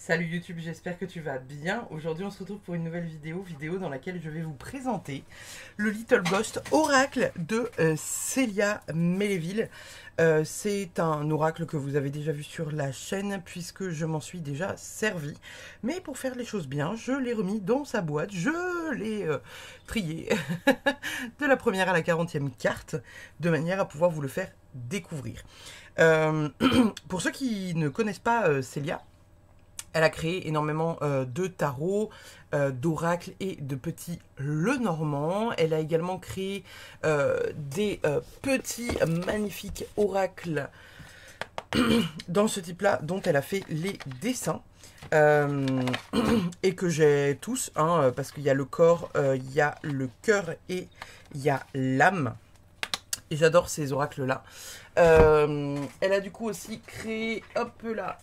Salut YouTube, j'espère que tu vas bien. Aujourd'hui on se retrouve pour une nouvelle vidéo dans laquelle je vais vous présenter le Little Ghost Oracle de Célia Melléville. C'est un oracle que vous avez déjà vu sur la chaîne puisque je m'en suis déjà servi. Mais pour faire les choses bien, je l'ai remis dans sa boîte, je l'ai trié de la première à la 40e carte de manière à pouvoir vous le faire découvrir. Pour ceux qui ne connaissent pas Célia, elle a créé énormément de tarots, d'oracles et de petits Lenormand. Elle a également créé des petits magnifiques oracles dans ce type-là dont elle a fait les dessins. Et que j'ai tous, hein, parce qu'il y a le corps, il y a le cœur et il y a l'âme. Et j'adore ces oracles-là. Elle a du coup aussi créé, hop là,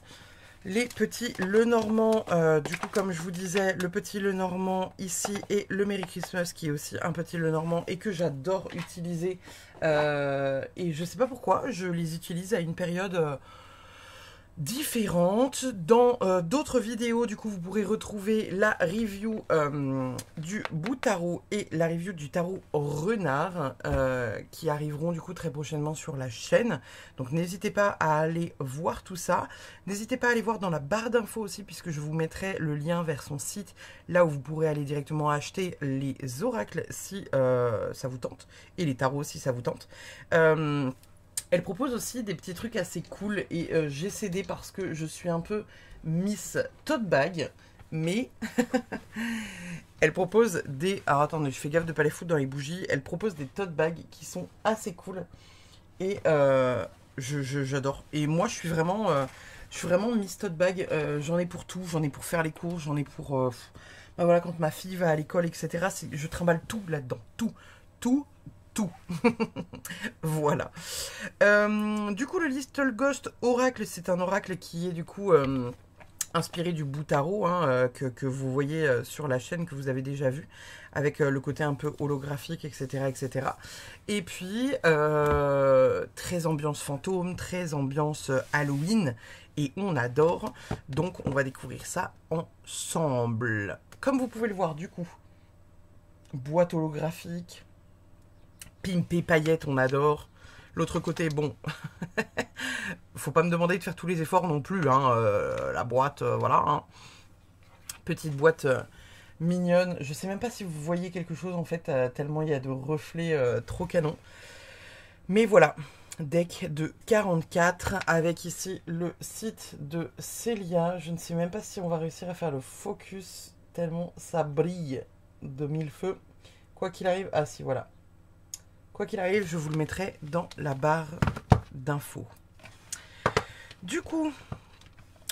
les petits Lenormand, du coup comme je vous disais, le petit Lenormand ici et le Merry Christmas qui est aussi un petit Lenormand et que j'adore utiliser. Et je sais pas pourquoi, je les utilise à une période différentes. Dans d'autres vidéos, du coup, vous pourrez retrouver la review du bout tarot et la review du tarot renard qui arriveront du coup très prochainement sur la chaîne. Donc n'hésitez pas à aller voir tout ça. N'hésitez pas à aller voir dans la barre d'infos aussi puisque je vous mettrai le lien vers son site là où vous pourrez aller directement acheter les oracles si ça vous tente et les tarots si ça vous tente. Elle propose aussi des petits trucs assez cool et j'ai cédé parce que je suis un peu Miss Tote Bag, mais elle propose des... Alors attendez, je fais gaffe de pas les foutre dans les bougies. Elle propose des tote bags qui sont assez cool et j'adore. Et moi je suis vraiment Miss Tote Bag, j'en ai pour tout, j'en ai pour faire les cours, j'en ai pour... bah voilà, quand ma fille va à l'école, etc. Je trimballe tout là-dedans, tout. Voilà. Du coup, le Little Ghost Oracle, c'est un oracle qui est du coup inspiré du bout tarot hein, que vous voyez sur la chaîne, que vous avez déjà vu, avec le côté un peu holographique, etc. etc. Et puis, très ambiance fantôme, très ambiance Halloween, et on adore. Donc, on va découvrir ça ensemble. Comme vous pouvez le voir, du coup, boîte holographique, pimpé paillettes, on adore. L'autre côté, bon, faut pas me demander de faire tous les efforts non plus. Hein. La boîte, voilà. Hein. Petite boîte mignonne. Je sais même pas si vous voyez quelque chose en fait, tellement il y a de reflets trop canon. Mais voilà, deck de 44 avec ici le site de Célia. Je ne sais même pas si on va réussir à faire le focus tellement ça brille de mille feux. Quoi qu'il arrive, ah si voilà. Quoi qu'il arrive, je vous le mettrai dans la barre d'infos. Du coup,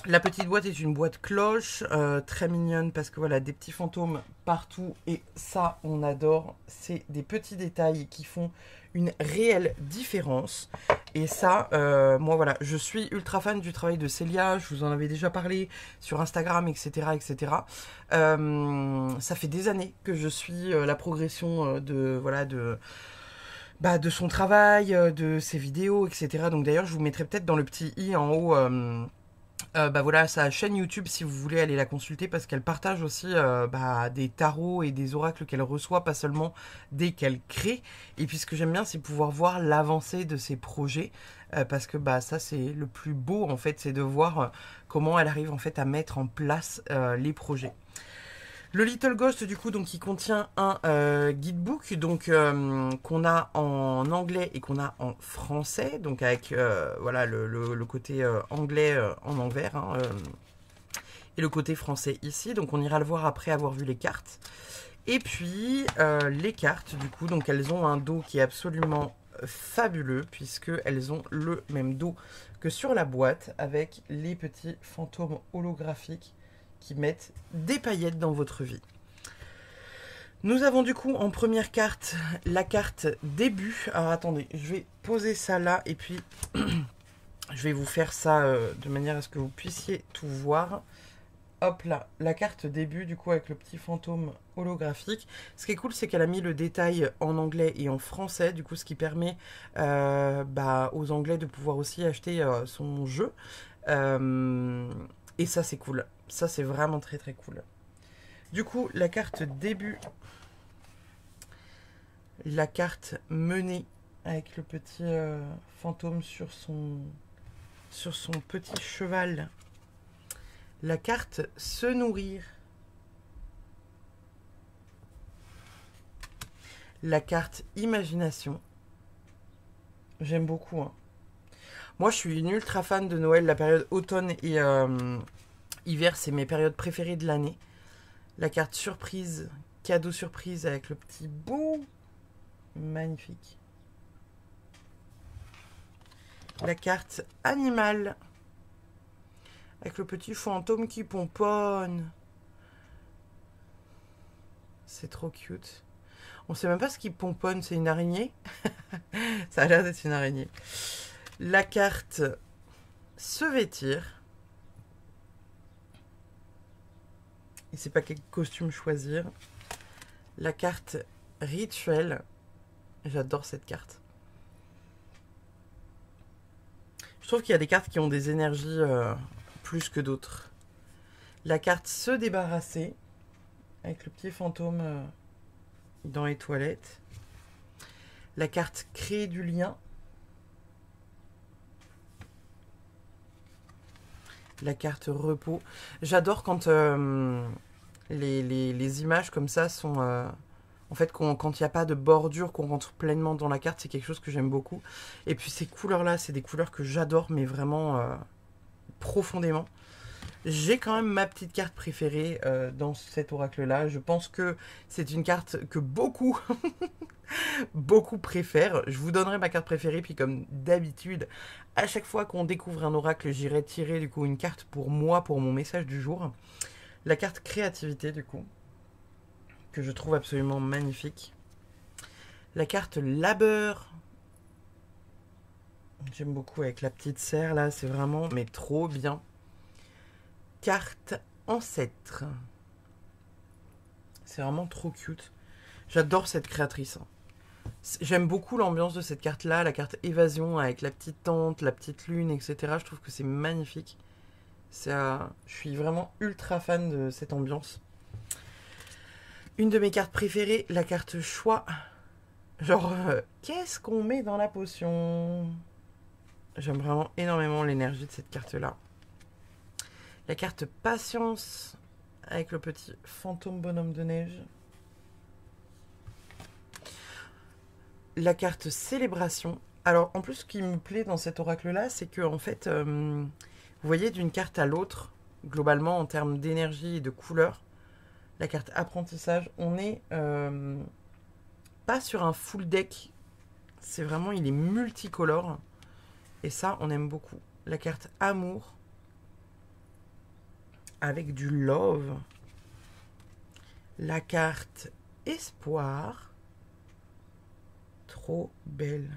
la petite boîte est une boîte cloche, très mignonne parce que voilà, des petits fantômes partout et ça, on adore. C'est des petits détails qui font une réelle différence. Et ça, moi voilà, je suis ultra fan du travail de Célia, je vous en avais déjà parlé sur Instagram, etc. etc. Ça fait des années que je suis la progression de son travail, de ses vidéos, etc. Donc d'ailleurs, je vous mettrai peut-être dans le petit i en haut, voilà, sa chaîne YouTube si vous voulez aller la consulter parce qu'elle partage aussi des tarots et des oracles qu'elle reçoit, pas seulement des qu'elle crée. Et puis ce que j'aime bien, c'est pouvoir voir l'avancée de ses projets parce que ça c'est le plus beau en fait, c'est de voir comment elle arrive en fait à mettre en place les projets. Le Little Ghost, du coup, donc, il contient un guidebook donc qu'on a en anglais et qu'on a en français, donc avec voilà, le côté anglais en envers hein, et le côté français ici. Donc on ira le voir après avoir vu les cartes. Et puis les cartes, du coup, donc elles ont un dos qui est absolument fabuleux puisqu'elles ont le même dos que sur la boîte avec les petits fantômes holographiques qui mettent des paillettes dans votre vie. Nous avons du coup en première carte la carte début. Alors attendez, je vais poser ça là et puis je vais vous faire ça de manière à ce que vous puissiez tout voir. Hop là, la carte début du coup avec le petit fantôme holographique. Ce qui est cool, c'est qu'elle a mis le détail en anglais et en français, du coup ce qui permet aux anglais de pouvoir aussi acheter son jeu. Et ça, c'est cool. Ça, c'est vraiment très très cool. Du coup, la carte début. La carte menée avec le petit fantôme sur son petit cheval. La carte se nourrir. La carte imagination. J'aime beaucoup. Hein. Moi, je suis une ultra fan de Noël. La période automne et hiver, c'est mes périodes préférées de l'année. La carte surprise, cadeau surprise avec le petit bout. Magnifique. La carte animal. Avec le petit fantôme qui pomponne. C'est trop cute. On sait même pas ce qui pomponne, c'est une araignée. Ça a l'air d'être une araignée. La carte se vêtir. Il ne sait pas quel costume choisir. La carte rituel. J'adore cette carte. Je trouve qu'il y a des cartes qui ont des énergies plus que d'autres. La carte se débarrasser. Avec le petit fantôme dans les toilettes. La carte créer du lien. La carte repos. J'adore quand les images comme ça sont... en fait, quand il n'y a pas de bordure, qu'on rentre pleinement dans la carte, c'est quelque chose que j'aime beaucoup. Et puis ces couleurs-là, c'est des couleurs que j'adore, mais vraiment profondément. J'ai quand même ma petite carte préférée dans cet oracle-là. Je pense que c'est une carte que beaucoup, beaucoup préfèrent. Je vous donnerai ma carte préférée, puis comme d'habitude, à chaque fois qu'on découvre un oracle, j'irai tirer du coup une carte pour moi, pour mon message du jour. La carte créativité du coup, que je trouve absolument magnifique. La carte labeur. J'aime beaucoup avec la petite serre là, c'est vraiment mais trop bien. Carte ancêtre. C'est vraiment trop cute. J'adore cette créatrice. J'aime beaucoup l'ambiance de cette carte-là, la carte évasion avec la petite tente, la petite lune, etc. Je trouve que c'est magnifique. Je suis vraiment ultra fan de cette ambiance. Une de mes cartes préférées, la carte choix. Genre, qu'est-ce qu'on met dans la potion? J'aime vraiment énormément l'énergie de cette carte-là. La carte patience avec le petit fantôme bonhomme de neige. La carte célébration. Alors, en plus, ce qui me plaît dans cet oracle-là, c'est que, en fait, vous voyez, d'une carte à l'autre, globalement, en termes d'énergie et de couleur, la carte apprentissage, on n'est pas sur un full deck. C'est vraiment, il est multicolore. Et ça, on aime beaucoup. La carte amour. Avec du love. La carte espoir. Trop belle.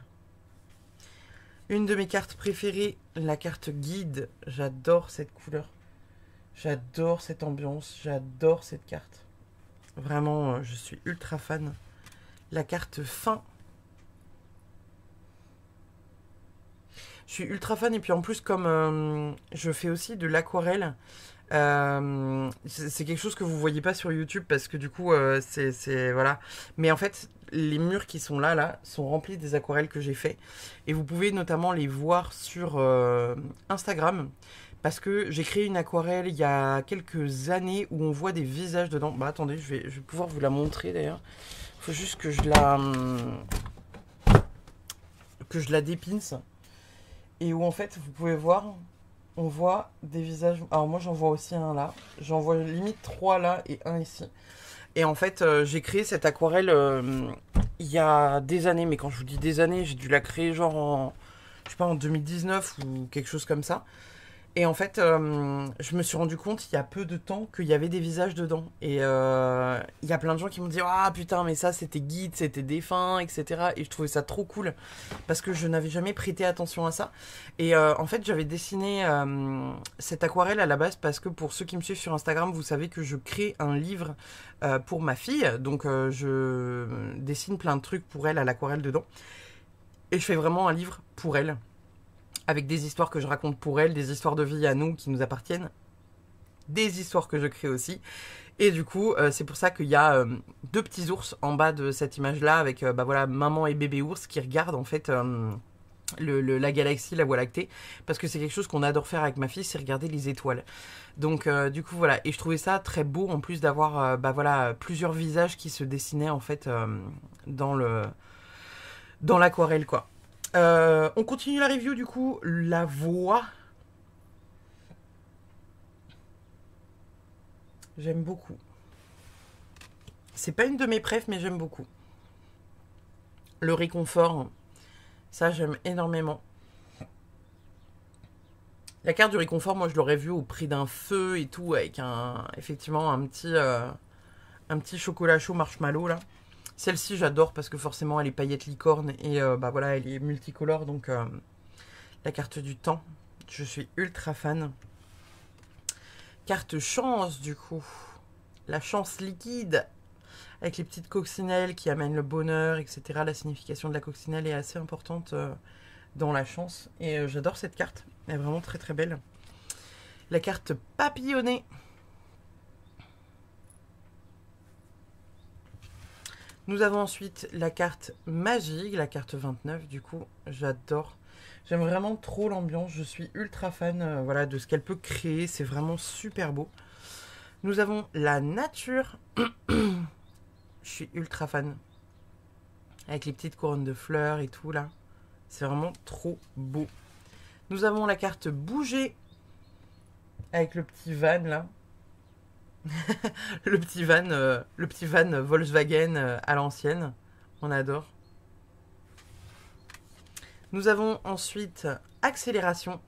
Une de mes cartes préférées, la carte guide. J'adore cette couleur. J'adore cette ambiance. J'adore cette carte. Vraiment, je suis ultra fan. La carte fin. Je suis ultra fan et puis en plus comme je fais aussi de l'aquarelle, c'est quelque chose que vous voyez pas sur YouTube parce que du coup c'est voilà. Mais en fait les murs qui sont là sont remplis des aquarelles que j'ai fait et vous pouvez notamment les voir sur Instagram parce que j'ai créé une aquarelle il y a quelques années où on voit des visages dedans. Bah attendez, je vais pouvoir vous la montrer d'ailleurs. Faut juste que je la dépince. Et où en fait, vous pouvez voir, on voit des visages. Alors moi, j'en vois aussi un là. J'en vois limite 3 là et un ici. Et en fait, j'ai créé cette aquarelle il y a des années. Mais quand je vous dis des années, j'ai dû la créer genre en, je sais pas, en 2019 ou quelque chose comme ça. Et en fait, je me suis rendu compte il y a peu de temps qu'il y avait des visages dedans. Et il y a plein de gens qui m'ont dit ah putain, mais ça c'était guide, c'était défunt, etc. Et je trouvais ça trop cool parce que je n'avais jamais prêté attention à ça. Et en fait, j'avais dessiné cette aquarelle à la base parce que pour ceux qui me suivent sur Instagram, vous savez que je crée un livre pour ma fille. Donc, je dessine plein de trucs pour elle à l'aquarelle dedans. Et je fais vraiment un livre pour elle. Avec des histoires que je raconte pour elle, des histoires de vie à nous qui nous appartiennent. des histoires que je crée aussi. Et du coup, c'est pour ça qu'il y a deux petits ours en bas de cette image-là, avec bah voilà, maman et bébé ours qui regardent en fait la galaxie, la Voie lactée, parce que c'est quelque chose qu'on adore faire avec ma fille, c'est regarder les étoiles. Donc du coup voilà, et je trouvais ça très beau en plus d'avoir bah voilà, plusieurs visages qui se dessinaient en fait dans l'aquarelle quoi. On continue la review du coup, la voix. J'aime beaucoup. C'est pas une de mes préfs, mais j'aime beaucoup. Le réconfort, ça j'aime énormément. La carte du réconfort, moi je l'aurais vue au prix d'un feu et tout, avec effectivement un petit chocolat chaud marshmallow là. Celle-ci j'adore parce que forcément elle est paillette licorne et bah voilà, elle est multicolore, donc la carte du temps, je suis ultra fan. Carte chance du coup, la chance liquide, avec les petites coccinelles qui amènent le bonheur, etc. La signification de la coccinelle est assez importante dans la chance. Et j'adore cette carte. Elle est vraiment très très belle. La carte papillonnée. Nous avons ensuite la carte magique, la carte 29. Du coup, j'adore. J'aime vraiment trop l'ambiance. Je suis ultra fan voilà, de ce qu'elle peut créer. C'est vraiment super beau. Nous avons la nature. Je suis ultra fan. Avec les petites couronnes de fleurs et tout là. C'est vraiment trop beau. Nous avons la carte bouger. Avec le petit van là. le petit van Volkswagen à l'ancienne. On adore. Nous avons ensuite accélération.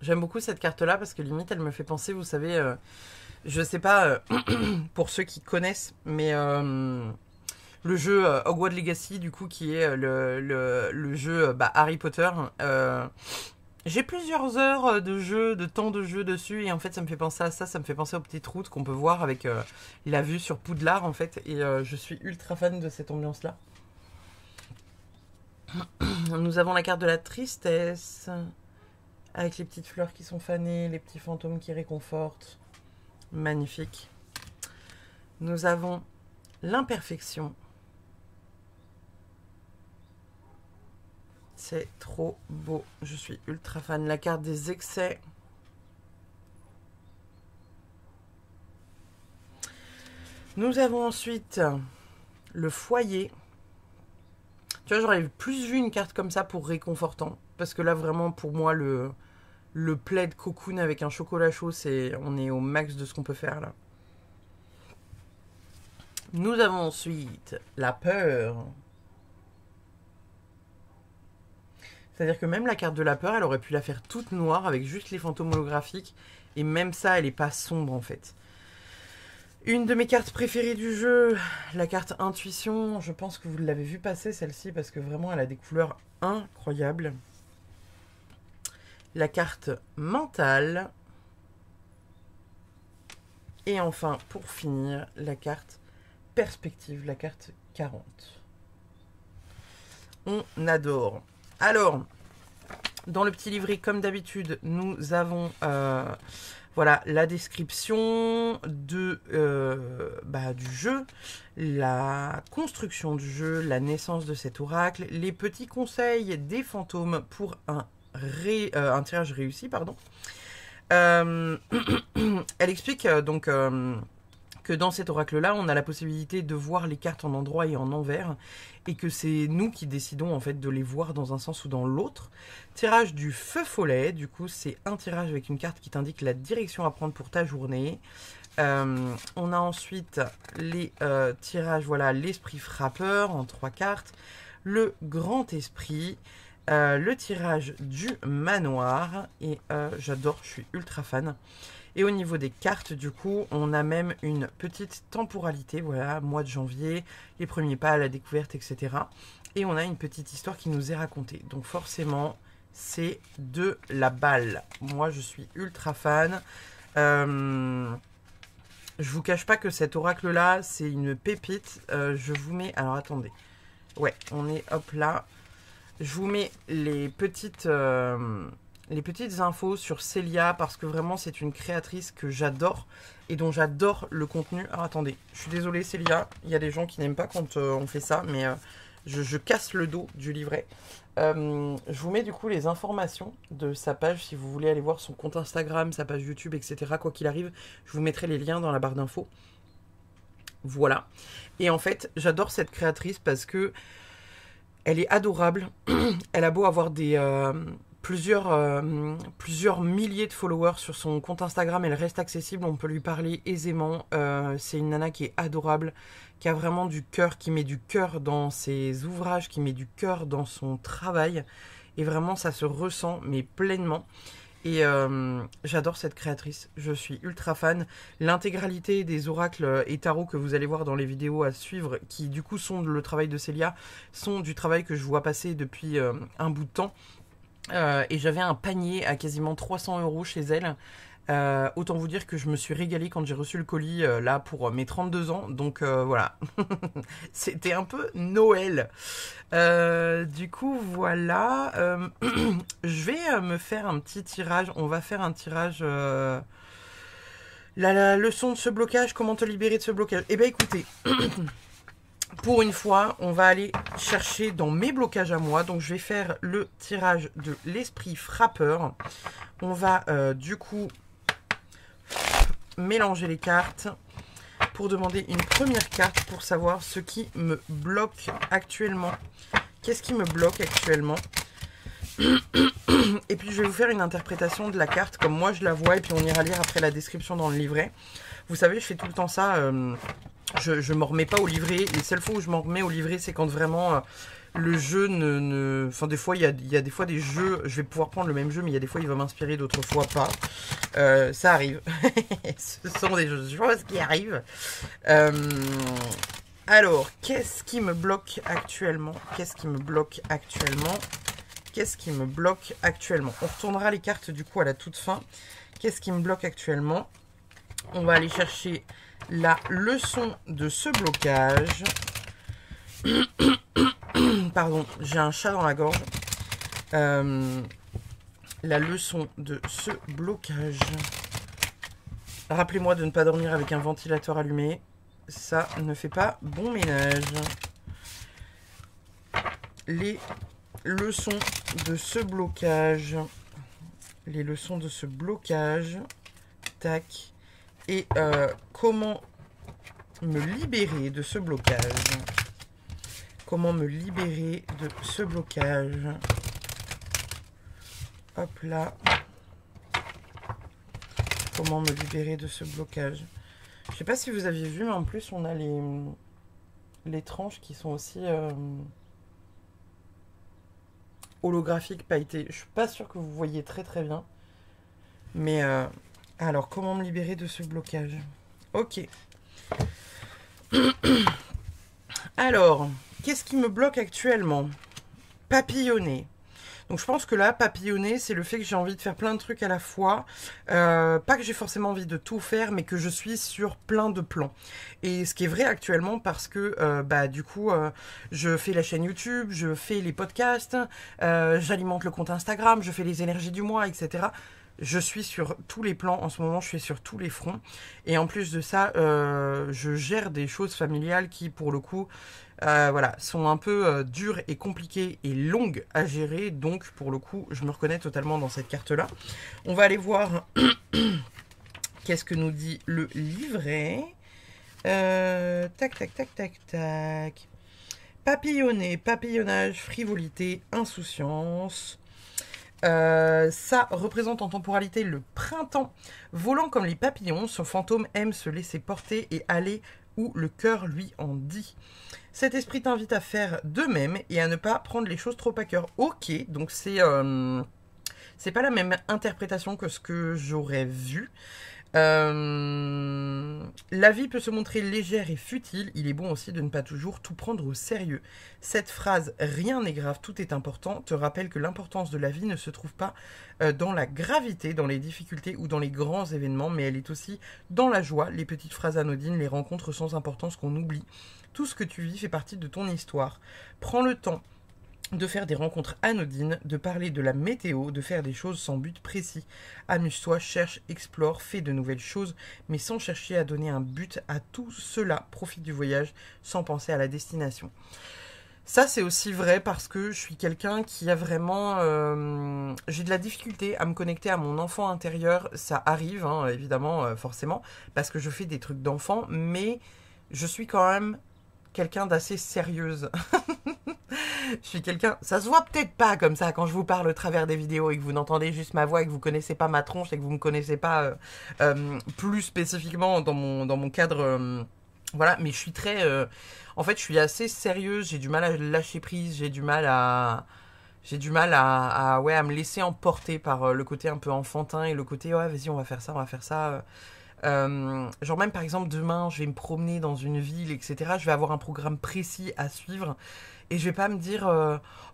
J'aime beaucoup cette carte là parce que limite elle me fait penser, vous savez... je sais pas pour ceux qui connaissent, mais le jeu Hogwarts Legacy, du coup, qui est le jeu Harry Potter. J'ai plusieurs heures de temps de jeu dessus, et en fait, ça me fait penser à ça. Ça me fait penser aux petites routes qu'on peut voir avec la vue sur Poudlard, en fait. Et je suis ultra fan de cette ambiance-là. Nous avons la carte de la tristesse, avec les petites fleurs qui sont fanées, les petits fantômes qui réconfortent. Magnifique. Nous avons l'imperfection. C'est trop beau. Je suis ultra fan. La carte des excès. Nous avons ensuite le foyer. Tu vois, j'aurais plus vu une carte comme ça pour réconfortant. Parce que là, vraiment, pour moi, le plaid cocoon avec un chocolat chaud, on est au max de ce qu'on peut faire là. Nous avons ensuite la peur. C'est-à-dire que même la carte de la peur, elle aurait pu la faire toute noire avec juste les fantômes holographiques. Et même ça, elle n'est pas sombre en fait. Une de mes cartes préférées du jeu, la carte intuition. Je pense que vous l'avez vu passer celle-ci parce que vraiment elle a des couleurs incroyables. La carte mentale. Et enfin, pour finir, la carte perspective, la carte 40. On adore. Alors, dans le petit livret, comme d'habitude, nous avons voilà, la description du jeu, la construction du jeu, la naissance de cet oracle, les petits conseils des fantômes pour un tirage réussi, pardon. Elle explique donc que dans cet oracle-là, on a la possibilité de voir les cartes en endroit et en envers, et que c'est nous qui décidons en fait de les voir dans un sens ou dans l'autre. Tirage du feu follet, du coup c'est un tirage avec une carte qui t'indique la direction à prendre pour ta journée. On a ensuite les tirages, voilà, l'esprit frappeur en 3 cartes, le grand esprit, le tirage du manoir, et j'adore, je suis ultra fan. Et au niveau des cartes, du coup, on a même une petite temporalité, voilà, mois de janvier, les premiers pas à la découverte, etc. Et on a une petite histoire qui nous est racontée. Donc forcément, c'est de la balle. Moi, je suis ultra fan. Je vous cache pas que cet oracle-là, c'est une pépite. Je vous mets... Alors, attendez. Ouais, on est, hop là. Je vous mets les petites les petites infos sur Célia parce que vraiment c'est une créatrice que j'adore et dont j'adore le contenu. Alors attendez, je suis désolée Célia, il y a des gens qui n'aiment pas quand on fait ça, mais je casse le dos du livret. Je vous mets du coup les informations de sa page si vous voulez aller voir son compte Instagram, sa page YouTube, etc. Quoi qu'il arrive, je vous mettrai les liens dans la barre d'infos. Voilà. Et en fait, j'adore cette créatrice parce que elle est adorable. Elle a beau avoir plusieurs milliers de followers sur son compte Instagram, elle reste accessible, on peut lui parler aisément. C'est une nana qui est adorable, qui a vraiment du cœur, qui met du cœur dans ses ouvrages, qui met du cœur dans son travail. Et vraiment, ça se ressent, mais pleinement. Et j'adore cette créatrice, je suis ultra fan. L'intégralité des oracles et tarots que vous allez voir dans les vidéos à suivre, qui du coup sont le travail de Célia, sont du travail que je vois passer depuis un bout de temps. Et j'avais un panier à quasiment 300 € chez elle. Autant vous dire que je me suis régalée quand j'ai reçu le colis là pour mes 32 ans. Donc voilà, c'était un peu Noël. Du coup voilà, je vais me faire un petit tirage. On va faire un tirage... la leçon de ce blocage, comment te libérer de ce blocage. Eh bien écoutez... Pour une fois, on va aller chercher dans mes blocages à moi. Donc, je vais faire le tirage de l'esprit frappeur. On va du coup mélanger les cartes pour demander une première carte pour savoir ce qui me bloque actuellement. Qu'est-ce qui me bloque actuellement? Et puis, je vais vous faire une interprétation de la carte comme moi je la vois. Et puis, on ira lire après la description dans le livret. Vous savez, je fais tout le temps ça... Je m'en remets pas au livret. Les seules fois où je m'en remets au livret, c'est quand vraiment le jeu Enfin, des fois, il y a des fois des jeux... Je vais pouvoir prendre le même jeu, mais il y a des fois, il va m'inspirer, d'autres fois pas. Ça arrive. Ce sont des choses qui arrivent. Alors, qu'est-ce qui me bloque actuellement? Qu'est-ce qui me bloque actuellement? Qu'est-ce qui me bloque actuellement? On retournera les cartes, du coup, à la toute fin. Qu'est-ce qui me bloque actuellement? On va aller chercher... la leçon de ce blocage. Pardon, j'ai un chat dans la gorge. La leçon de ce blocage. Rappelez-moi de ne pas dormir avec un ventilateur allumé. Ça ne fait pas bon ménage. Les leçons de ce blocage. Les leçons de ce blocage. Tac. Et comment me libérer de ce blocage? Comment me libérer de ce blocage? Hop là. Comment me libérer de ce blocage? Je sais pas si vous aviez vu, mais en plus on a les tranches qui sont aussi holographiques, pailletées. Je suis pas sûre que vous voyez très très bien. Mais... alors, comment me libérer de ce blocage? Ok. Alors, qu'est-ce qui me bloque actuellement? Papillonner. Donc, je pense que là, papillonner, c'est le fait que j'ai envie de faire plein de trucs à la fois. Pas que j'ai forcément envie de tout faire, mais que je suis sur plein de plans. Et ce qui est vrai actuellement, parce que, du coup, je fais la chaîne YouTube, je fais les podcasts, j'alimente le compte Instagram, je fais les énergies du mois, etc. Je suis sur tous les plans en ce moment, je suis sur tous les fronts. Et en plus de ça, je gère des choses familiales qui, pour le coup, voilà, sont un peu dures et compliquées et longues à gérer. Donc, pour le coup, je me reconnais totalement dans cette carte-là. On va aller voir qu'est-ce que nous dit le livret. Tac, tac, tac, tac, tac. Papillonner, papillonnage, frivolité, insouciance... ça représente en temporalité le printemps. Volant comme les papillons, ce fantôme aime se laisser porter et aller où le cœur lui en dit. Cet esprit t'invite à faire de même et à ne pas prendre les choses trop à cœur. Ok, donc c'est pas la même interprétation que ce que j'aurais vu. La vie peut se montrer légère et futile, il est bon aussi de ne pas toujours tout prendre au sérieux. Cette phrase « rien n'est grave, tout est important » te rappelle que l'importance de la vie ne se trouve pas dans la gravité, dans les difficultés ou dans les grands événements, mais elle est aussi dans la joie, les petites phrases anodines, les rencontres sans importance qu'on oublie. Tout ce que tu vis fait partie de ton histoire. Prends le temps de faire des rencontres anodines, de parler de la météo, de faire des choses sans but précis. Amuse-toi, cherche, explore, fais de nouvelles choses, mais sans chercher à donner un but à tout cela. Profite du voyage sans penser à la destination. Ça, c'est aussi vrai parce que je suis quelqu'un qui a vraiment... j'ai de la difficulté à me connecter à mon enfant intérieur. Ça arrive, hein, évidemment, forcément, parce que je fais des trucs d'enfant, mais je suis quand même quelqu'un d'assez sérieuse. Je suis quelqu'un... Ça se voit peut-être pas comme ça quand je vous parle au travers des vidéos et que vous n'entendez juste ma voix et que vous connaissez pas ma tronche et que vous me connaissez pas plus spécifiquement dans mon cadre... voilà, mais je suis très... en fait, je suis assez sérieuse, j'ai du mal à lâcher prise, j'ai du mal à... ouais, à me laisser emporter par le côté un peu enfantin et le côté, ouais, vas-y, on va faire ça, on va faire ça. Genre même par exemple demain je vais me promener dans une ville, etc. Je vais avoir un programme précis à suivre et je vais pas me dire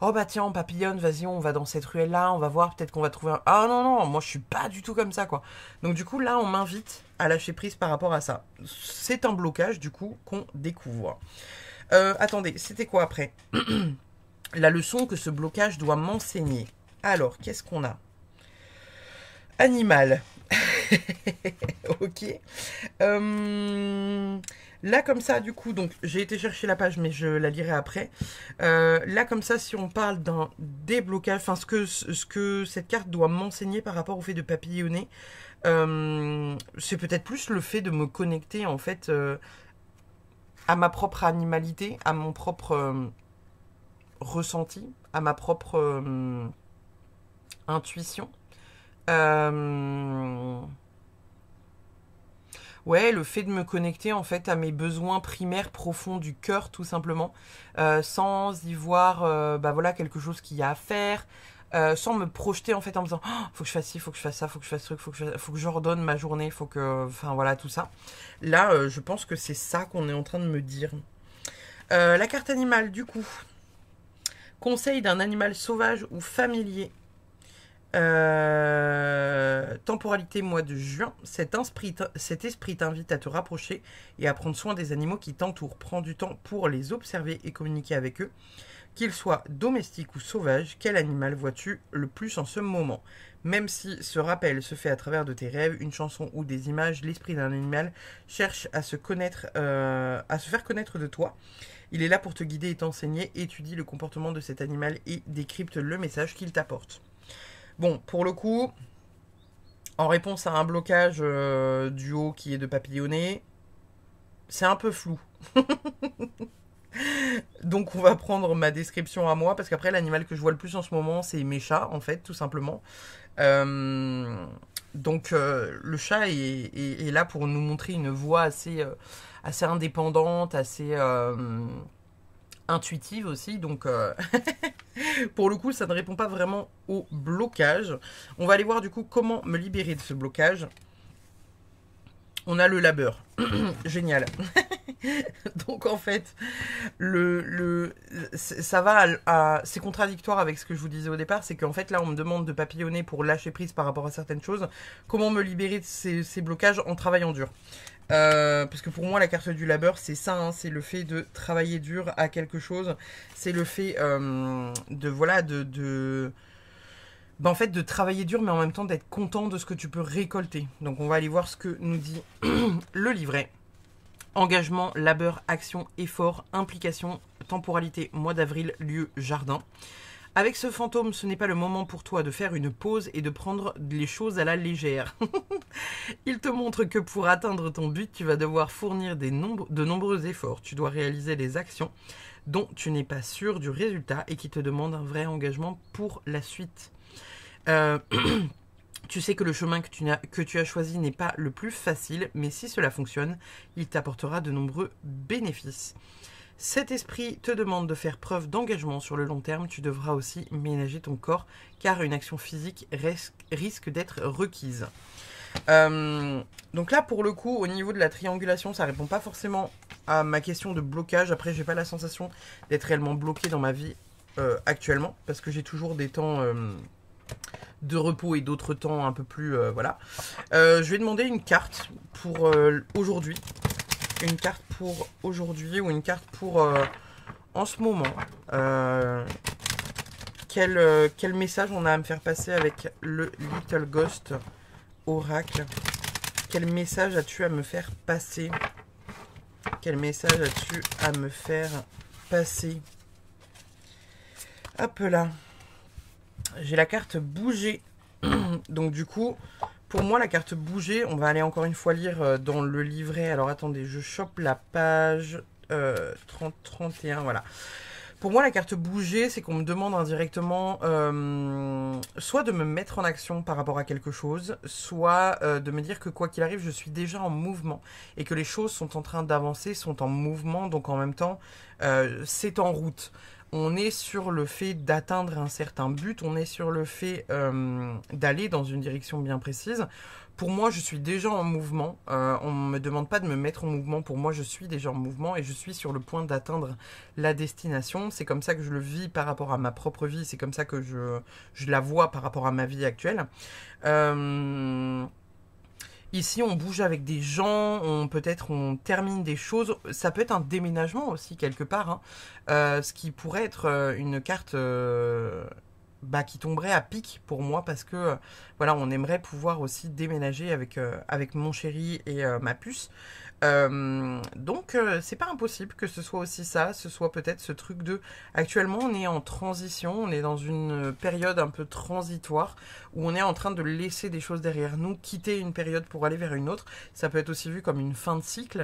oh bah tiens on papillonne, vas-y on va dans cette ruelle là, on va voir, peut-être qu'on va trouver un... Ah non non, moi je suis pas du tout comme ça quoi. Donc du coup là on m'invite à lâcher prise par rapport à ça. C'est un blocage du coup qu'on découvre. Attendez, c'était quoi après? La leçon que ce blocage doit m'enseigner. Alors qu'est-ce qu'on a? Animal. Ok. Là comme ça du coup, donc j'ai été chercher la page mais je la lirai après. Là comme ça, si on parle d'un déblocage, enfin ce que cette carte doit m'enseigner par rapport au fait de papillonner, c'est peut-être plus le fait de me connecter en fait à ma propre animalité, à mon propre ressenti, à ma propre intuition. Ouais, le fait de me connecter en fait à mes besoins primaires profonds du cœur tout simplement, sans y voir bah voilà quelque chose qu'il y a à faire, sans me projeter en fait en me disant oh, faut que je fasse ci, faut que je fasse ça, faut que je fasse ce truc, faut que j'ordonne ma journée, faut que, enfin voilà tout ça. Là, je pense que c'est ça qu'on est en train de me dire. La carte animale du coup, conseil d'un animal sauvage ou familier. Temporalité mois de juin, cet esprit t'invite à te rapprocher et à prendre soin des animaux qui t'entourent. Prends du temps pour les observer et communiquer avec eux. Qu'ils soient domestiques ou sauvages, quel animal vois-tu le plus en ce moment? Même si ce rappel se fait à travers de tes rêves, une chanson ou des images, l'esprit d'un animal cherche à se faire connaître de toi. Il est là pour te guider et t'enseigner. Étudie le comportement de cet animal et décrypte le message qu'il t'apporte. Bon, pour le coup, en réponse à un blocage du haut qui est de papillonner, c'est un peu flou. Donc on va prendre ma description à moi, parce qu'après l'animal que je vois le plus en ce moment, c'est mes chats, en fait, tout simplement. Donc le chat est là pour nous montrer une voie assez indépendante, assez intuitive aussi, donc pour le coup ça ne répond pas vraiment au blocage. On va aller voir du coup comment me libérer de ce blocage. On a le labeur. Génial. Donc en fait, ça va c'est contradictoire avec ce que je vous disais au départ, c'est qu'en fait là on me demande de papillonner pour lâcher prise par rapport à certaines choses. Comment me libérer de ces blocages en travaillant dur? Parce que pour moi la carte du labeur c'est ça, hein, c'est le fait de travailler dur à quelque chose, c'est le fait bah, en fait de travailler dur mais en même temps d'être content de ce que tu peux récolter. Donc on va aller voir ce que nous dit le livret. Engagement, labeur, action, effort, implication, temporalité, mois d'avril, lieu, jardin. Avec ce fantôme, ce n'est pas le moment pour toi de faire une pause et de prendre les choses à la légère. Il te montre que pour atteindre ton but, tu vas devoir fournir de nombreux efforts. Tu dois réaliser des actions dont tu n'es pas sûr du résultat et qui te demandent un vrai engagement pour la suite. Tu sais que le chemin que tu as choisi n'est pas le plus facile, mais si cela fonctionne, il t'apportera de nombreux bénéfices. Cet esprit te demande de faire preuve d'engagement sur le long terme. Tu devras aussi ménager ton corps, car une action physique risque d'être requise. Donc là, pour le coup, au niveau de la triangulation, ça répond pas forcément à ma question de blocage. Après, j'ai pas la sensation d'être réellement bloqué dans ma vie actuellement, parce que j'ai toujours des temps de repos et d'autres temps un peu plus... voilà. Je vais demander une carte pour aujourd'hui. Une carte pour aujourd'hui ou une carte pour en ce moment. quel message on a à me faire passer avec le Little Ghost Oracle? Quel message as-tu à me faire passer? Quel message as-tu à me faire passer? Hop là. J'ai la carte bouger. Donc du coup, pour moi, la carte bouger, on va aller encore une fois lire dans le livret. Alors attendez, je chope la page 30-31, voilà. Pour moi, la carte bouger, c'est qu'on me demande indirectement soit de me mettre en action par rapport à quelque chose, soit de me dire que quoi qu'il arrive, je suis déjà en mouvement et que les choses sont en train d'avancer, sont en mouvement, donc en même temps, c'est en route. On est sur le fait d'atteindre un certain but, on est sur le fait d'aller dans une direction bien précise. Pour moi, je suis déjà en mouvement. On ne me demande pas de me mettre en mouvement. Pour moi, je suis déjà en mouvement et je suis sur le point d'atteindre la destination. C'est comme ça que je le vis par rapport à ma propre vie. C'est comme ça que je la vois par rapport à ma vie actuelle. Ici, on bouge avec des gens, peut-être on termine des choses. Ça peut être un déménagement aussi, quelque part. Hein. Ce qui pourrait être une carte qui tomberait à pic pour moi parce que voilà, on aimerait pouvoir aussi déménager avec mon chéri et ma puce. Donc c'est pas impossible que ce soit aussi ça, ce soit peut-être ce truc de actuellement on est en transition, on est dans une période un peu transitoire où on est en train de laisser des choses derrière nous, quitter une période pour aller vers une autre. Ça peut être aussi vu comme une fin de cycle.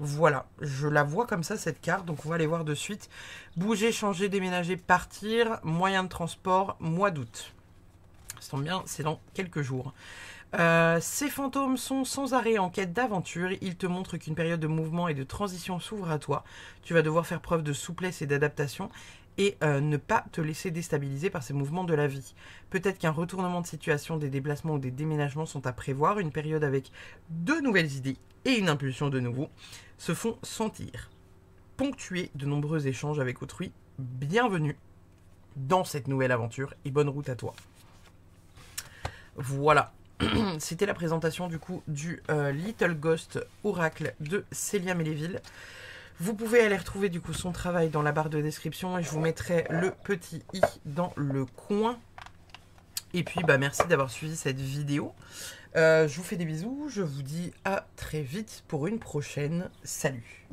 Voilà, je la vois comme ça cette carte, donc on va aller voir de suite. Bouger, changer, déménager, partir, moyen de transport, mois d'août. Ça tombe bien, c'est dans quelques jours. Ces fantômes sont sans arrêt en quête d'aventure. Ils te montrent qu'une période de mouvement et de transition s'ouvre à toi. Tu vas devoir faire preuve de souplesse et d'adaptation et ne pas te laisser déstabiliser par ces mouvements de la vie. Peut-être qu'un retournement de situation, des déplacements ou des déménagements sont à prévoir. Une période avec de nouvelles idées et une impulsion de nouveau se font sentir. Ponctuer de nombreux échanges avec autrui. Bienvenue dans cette nouvelle aventure et bonne route à toi. Voilà. C'était la présentation du coup du Little Ghost Oracle de Célia Méléville. Vous pouvez aller retrouver du coup son travail dans la barre de description et je vous mettrai le petit i dans le coin. Et puis merci d'avoir suivi cette vidéo. Je vous fais des bisous, je vous dis à très vite pour une prochaine. Salut!